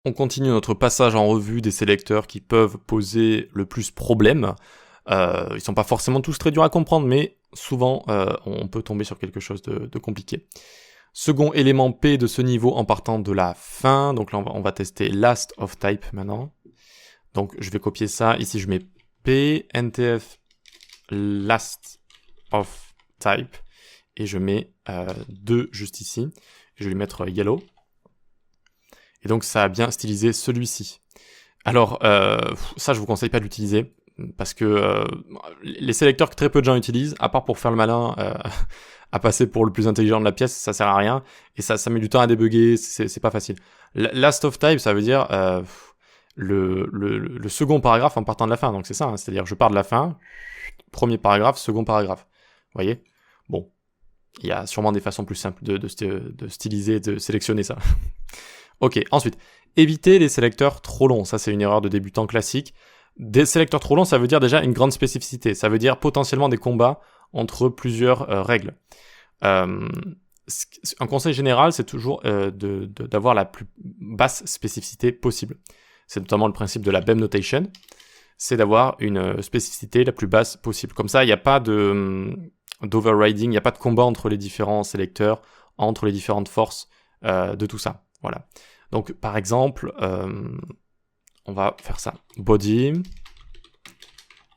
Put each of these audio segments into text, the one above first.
On continue notre passage en revue des sélecteurs qui peuvent poser le plus problème. Ils sont pas forcément tous très durs à comprendre, mais souvent on peut tomber sur quelque chose de compliqué. Second élément P de ce niveau en partant de la fin. Donc là on va tester last of type maintenant. Donc je vais copier ça. Ici je mets P, NTF, last of type. Et je mets 2 juste ici. Je vais lui mettre yellow. Et donc ça a bien stylisé celui-ci. Alors ça je vous conseille pas d'utiliser parce que les sélecteurs que très peu de gens utilisent, à part pour faire le malin, à passer pour le plus intelligent de la pièce, ça sert à rien et ça met du temps à débugger, c'est pas facile. Last of type, ça veut dire le second paragraphe en partant de la fin, donc c'est ça, hein, c'est-à-dire je pars de la fin, premier paragraphe, second paragraphe. Vous voyez ? Bon, il y a sûrement des façons plus simples de styliser, de sélectionner ça. Ok, ensuite, éviter les sélecteurs trop longs. Ça, c'est une erreur de débutant classique. Des sélecteurs trop longs, ça veut dire déjà une grande spécificité. Ça veut dire potentiellement des combats entre plusieurs règles. Un conseil général, c'est toujours d'avoir la plus basse spécificité possible. C'est notamment le principe de la BEM notation. C'est d'avoir une spécificité la plus basse possible. Comme ça, il n'y a pas d'overriding, il n'y a pas de combat entre les différents sélecteurs, entre les différentes forces de tout ça. Voilà. Donc, par exemple, on va faire ça. Body,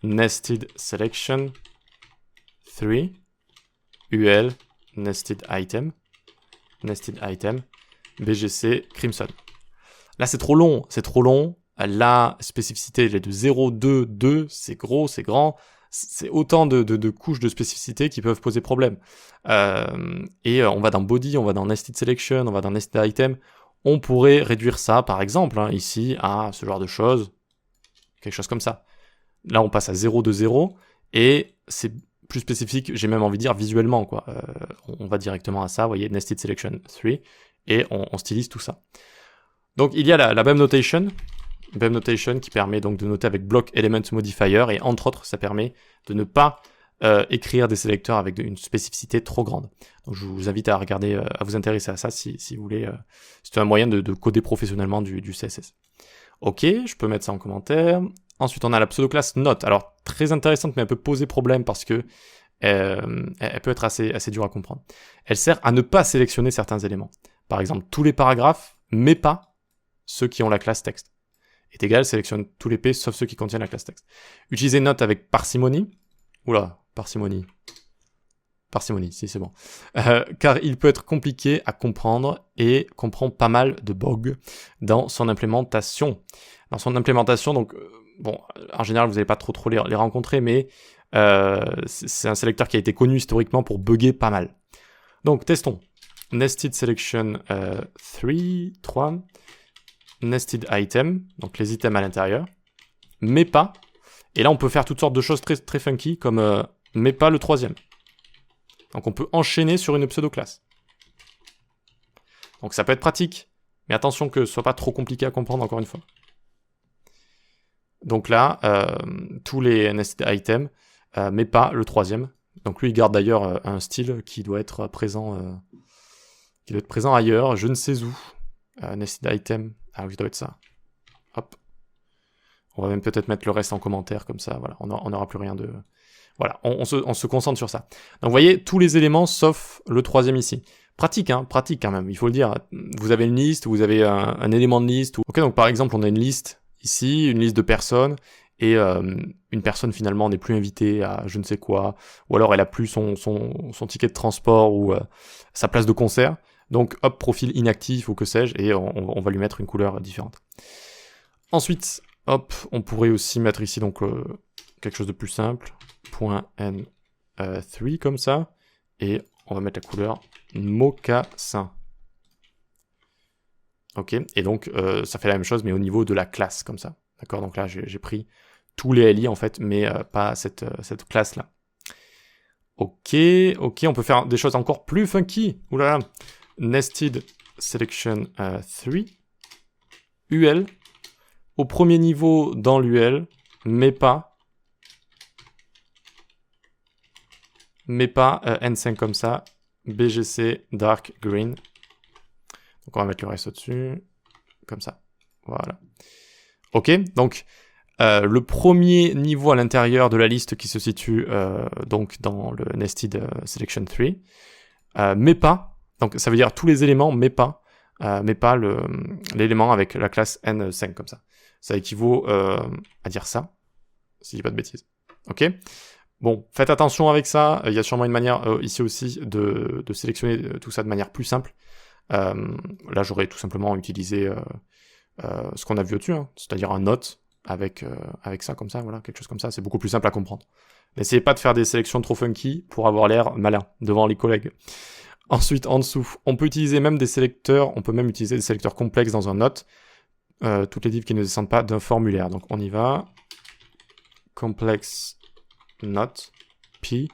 nested selection, 3, UL, nested item, BGC, crimson. Là, c'est trop long. La spécificité, elle est de 0, 2, 2, c'est gros, c'est grand. C'est autant de couches de spécificité qui peuvent poser problème. Et on va dans body, on va dans nested selection, on va dans nested item. On pourrait réduire ça, par exemple, hein, ici, à ce genre de choses. Quelque chose comme ça. Là, on passe à 0 de 0. Et c'est plus spécifique, j'ai même envie de dire visuellement, quoi. On va directement à ça, vous voyez, nested selection 3. Et on stylise tout ça. Donc, il y a la BEM notation. BEM notation qui permet donc de noter avec block element modifier. Et entre autres, ça permet de ne pas écrire des sélecteurs avec une spécificité trop grande. Donc je vous invite à regarder, à vous intéresser à ça si vous voulez. C'est un moyen de coder professionnellement du CSS. Ok, je peux mettre ça en commentaire. Ensuite, on a la pseudo-classe note. Alors, très intéressante, mais elle peut poser problème parce que elle peut être assez dure à comprendre. Elle sert à ne pas sélectionner certains éléments. Par exemple, tous les paragraphes, mais pas ceux qui ont la classe texte. Est égal, sélectionne tous les P sauf ceux qui contiennent la classe texte. Utilisez note avec parcimonie. Oula, parcimonie, si c'est bon. Car il peut être compliqué à comprendre et comprend pas mal de bugs dans son implémentation. Dans son implémentation, donc, bon, en général, vous n'allez pas trop les rencontrer, mais c'est un sélecteur qui a été connu historiquement pour bugger pas mal. Donc, testons. Nested selection 3, nested item, donc les items à l'intérieur, mais pas. Et là, on peut faire toutes sortes de choses très, très funky, comme mais pas le troisième. Donc, on peut enchaîner sur une pseudo-classe. Donc, ça peut être pratique, mais attention que ce soit pas trop compliqué à comprendre, encore une fois. Donc là, tous les nested items, mais pas le troisième. Donc, lui, il garde d'ailleurs un style qui doit être présent ailleurs, je ne sais où. Nested item, ah oui, ça doit être ça. Hop. On va même peut-être mettre le reste en commentaire, comme ça, voilà, on n'aura plus rien de... Voilà, on se concentre sur ça. Donc vous voyez, tous les éléments, sauf le troisième ici. Pratique, hein, pratique quand même, il faut le dire. Vous avez une liste, vous avez un élément de liste. Ok, donc par exemple, on a une liste ici, une liste de personnes, et une personne finalement n'est plus invitée à je ne sais quoi, ou alors elle a plus son ticket de transport ou sa place de concert. Donc hop, profil inactif ou que sais-je, et on va lui mettre une couleur différente. Ensuite... Hop, on pourrait aussi mettre ici donc quelque chose de plus simple, .n3 comme ça, et on va mettre la couleur mocassin. Ok, et donc ça fait la même chose, mais au niveau de la classe, comme ça. D'accord, donc là j'ai pris tous les LI en fait, mais pas cette classe-là. Ok, on peut faire des choses encore plus funky. Oulala, nested selection 3, UL. Au premier niveau dans l'UL, mais pas N5 comme ça, BGC dark green. Donc on va mettre le reste au-dessus, comme ça. Voilà. Ok, donc le premier niveau à l'intérieur de la liste qui se situe donc dans le Nested Selection Tree, mais pas, donc ça veut dire tous les éléments, mais pas l'élément avec la classe N5 comme ça. Ça équivaut à dire ça, si je dis pas de bêtises. Ok. Bon, faites attention avec ça. Il y a sûrement une manière ici aussi de sélectionner tout ça de manière plus simple. Là, j'aurais tout simplement utilisé ce qu'on a vu au-dessus, hein, c'est-à-dire un note avec ça comme ça, voilà, quelque chose comme ça. C'est beaucoup plus simple à comprendre. N'essayez pas de faire des sélections trop funky pour avoir l'air malin devant les collègues. Ensuite, en dessous, on peut utiliser même des sélecteurs, on peut même utiliser des sélecteurs complexes dans un note. Toutes les divs qui ne descendent pas d'un formulaire. Donc on y va. Complex note p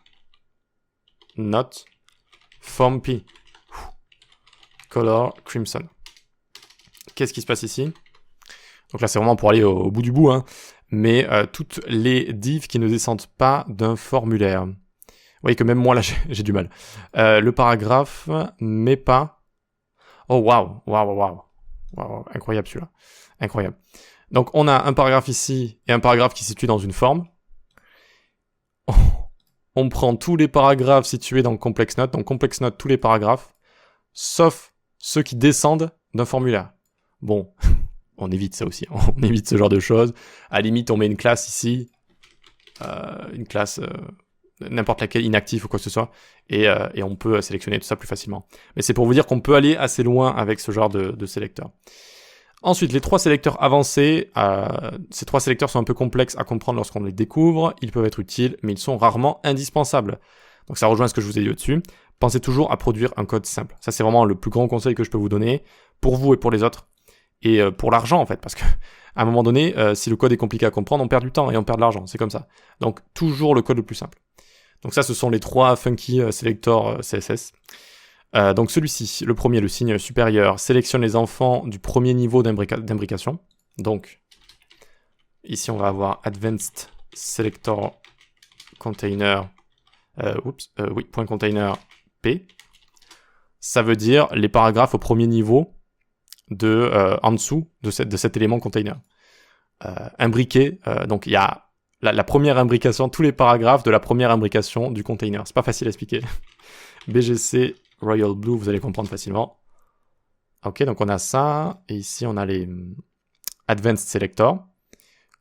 note form p color crimson. Qu'est-ce qui se passe ici? Donc là c'est vraiment pour aller au bout du bout, hein. Mais toutes les divs qui ne descendent pas d'un formulaire. Vous voyez que même moi là j'ai du mal. Le paragraphe mais pas. Oh waouh, incroyable celui-là. Incroyable. Donc on a un paragraphe ici et un paragraphe qui se situe dans une forme. On prend tous les paragraphes situés dans Complex Note. Donc Complex Note, tous les paragraphes, sauf ceux qui descendent d'un formulaire. Bon, on évite ça aussi. On évite ce genre de choses. À la limite, on met une classe ici. Une classe n'importe laquelle, inactive ou quoi que ce soit. Et on peut sélectionner tout ça plus facilement. Mais c'est pour vous dire qu'on peut aller assez loin avec ce genre de sélecteur. Ensuite, les trois sélecteurs avancés, ces trois sélecteurs sont un peu complexes à comprendre lorsqu'on les découvre, ils peuvent être utiles, mais ils sont rarement indispensables. Donc ça rejoint ce que je vous ai dit au-dessus. Pensez toujours à produire un code simple. Ça, c'est vraiment le plus grand conseil que je peux vous donner, pour vous et pour les autres, et pour l'argent en fait, parce que à un moment donné, si le code est compliqué à comprendre, on perd du temps et on perd de l'argent, c'est comme ça. Donc toujours le code le plus simple. Donc ça, ce sont les trois funky selectors CSS. Donc celui-ci, le premier, le signe supérieur, sélectionne les enfants du premier niveau d'imbrication. Donc, ici on va avoir Advanced Selector Container, point container P. Ça veut dire les paragraphes au premier niveau en dessous de cet élément container. Imbriqué, donc il y a la première imbrication, tous les paragraphes de la première imbrication du container. C'est pas facile à expliquer. BGC Royal Blue, vous allez comprendre facilement. Ok, donc on a ça, et ici on a les Advanced Selector,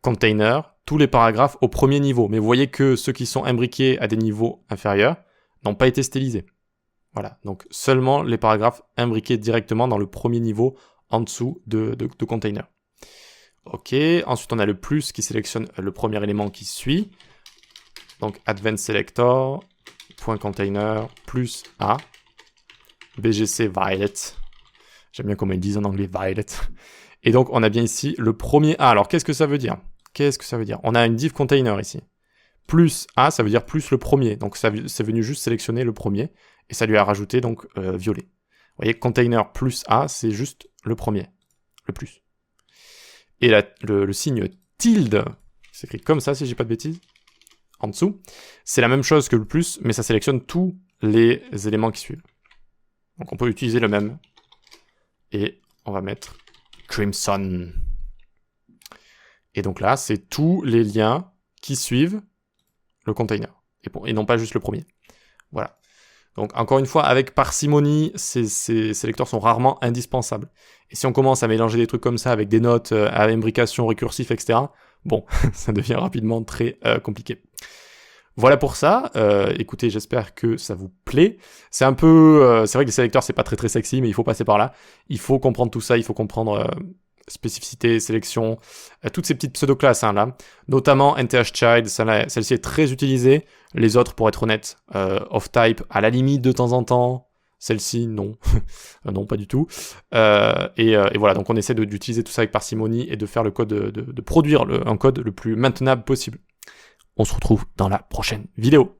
Container, tous les paragraphes au premier niveau. Mais vous voyez que ceux qui sont imbriqués à des niveaux inférieurs n'ont pas été stylisés. Voilà, donc seulement les paragraphes imbriqués directement dans le premier niveau en dessous de Container. Ok, ensuite on a le plus qui sélectionne le premier élément qui suit. Donc Advanced Selector, point container, plus A. BGC Violet. J'aime bien comment ils disent en anglais Violet. Et donc, on a bien ici le premier A. Alors, qu'est-ce que ça veut dire? On a une div container ici. Plus A, ça veut dire plus le premier. Donc, c'est venu juste sélectionner le premier. Et ça lui a rajouté donc violet. Vous voyez, container plus A, c'est juste le premier. Le plus. Et le signe tilde, c'est écrit comme ça si j'ai pas de bêtises, en dessous, c'est la même chose que le plus, mais ça sélectionne tous les éléments qui suivent. Donc on peut utiliser le même. Et on va mettre Crimson. Et donc là, c'est tous les liens qui suivent le container. Et non pas juste le premier. Voilà. Donc encore une fois, avec parcimonie, ces sélecteurs sont rarement indispensables. Et si on commence à mélanger des trucs comme ça avec des notes à imbrication, récursif, etc., bon, ça devient rapidement très compliqué. Voilà pour ça. Écoutez, j'espère que ça vous plaît. C'est un peu, c'est vrai que les sélecteurs c'est pas très très sexy, mais il faut passer par là. Il faut comprendre tout ça. Il faut comprendre spécificité, sélection, toutes ces petites pseudo-classes là. Notamment NTH-Child, celle-ci est très utilisée. Les autres, pour être honnête, off-type à la limite de temps en temps. Celle-ci, non, non pas du tout. Et voilà, donc on essaie d'utiliser tout ça avec parcimonie et de faire le code, de produire un code le plus maintenable possible. On se retrouve dans la prochaine vidéo.